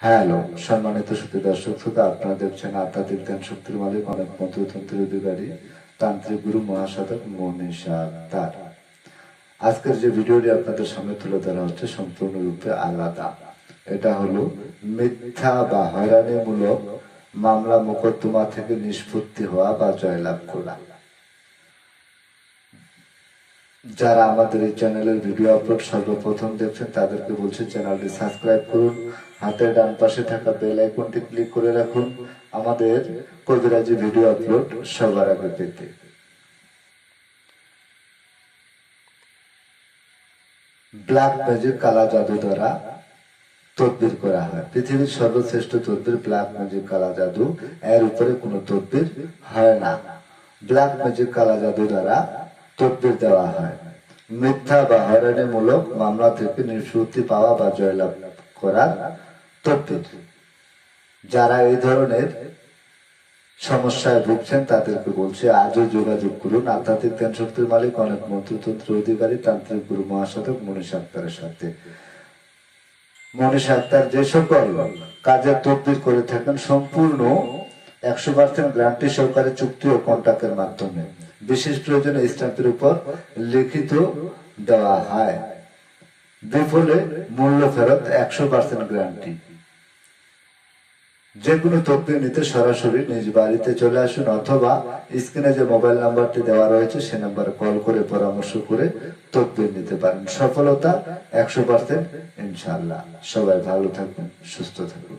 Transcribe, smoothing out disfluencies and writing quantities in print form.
Hello সম্মানিত সুধী দর্শক শ্রোতা, আপনারা দেখছেন আধ্যাত্মিক ধ্যান শক্তির মালিক অনেক মন্ত্রতন্ত্রের অধিকারী তান্ত্রিক গুরু মহাসাধক মনীষা আক্তার। আজকের যে ভিডিওটি আপনাদের সামনে তুলে ধরা হচ্ছে সম্পূর্ণরূপে আলাদা। এটা হলো মিথ্যা বা হয়রানিমূলক মামলা মোকদ্দমা থেকে নিষ্পত্তি হওয়া বা জয়লাভ করা। যারা আমাদের এই চ্যানেলের ভিডিও আপলোড সর্বপ্রথম দেখছেন তাদেরকে বলছি চ্যানেলটি সাবস্ক্রাইব করুন, হাতের ডান পাশে থাকা বেল আইকনটি ক্লিক করে রাখুন আমাদের কবিরাজি ভিডিও আপলোড সবার আগে পেতে। ব্ল্যাক ম্যাজিক কালা জাদু দ্বারা তদবির করা হয়। পৃথিবীর সর্বশ্রেষ্ঠ তদবির ব্ল্যাক ম্যাজিক কালা জাদু, এর উপরে কোনো তদবির হয় না। ব্ল্যাক ম্যাজিক কালা জাদু দ্বারা তদবির দেওয়া হয়। মিথ্যা বা হয়রানিমূলক মামলা থেকে নিষ্পত্তি পাওয়া বা জয়লাভ করার তদবির। যারা এই ধরনের সমস্যায় ভুগছেন তাদেরকে বলছে আজও যোগাযোগ করুন আধ্যাত্মিক জ্ঞান শক্তির মালিক অনেক মন্ত্রতন্ত্র অধিকারী তান্ত্রিক গুরু মহাসাধক মনীষা আক্তারের সাথে। মনীষা আক্তার যে সকল কাজের তদবির করে থাকেন সম্পূর্ণ 100% গ্যারান্টি সহকারে চুক্তি ও কন্ট্রাক্টের মাধ্যমে বিশেষ প্রয়োজনে স্ট্যাম্পের উপর লিখিত দেওয়া হয়। বিফলে মূল্য ফেরত 100% গ্যারান্টি। যে কোনো তদবির নিতে সরাসরি নিজ বাড়িতে চলে আসুন অথবা স্ক্রিনে যে মোবাইল নাম্বারটি দেওয়া রয়েছে সে নাম্বারে কল করে পরামর্শ করে তদবির নিতে পারেন। সফলতা 100% ইনশাআল্লাহ। সবাই ভালো থাকুন, সুস্থ থাকুন।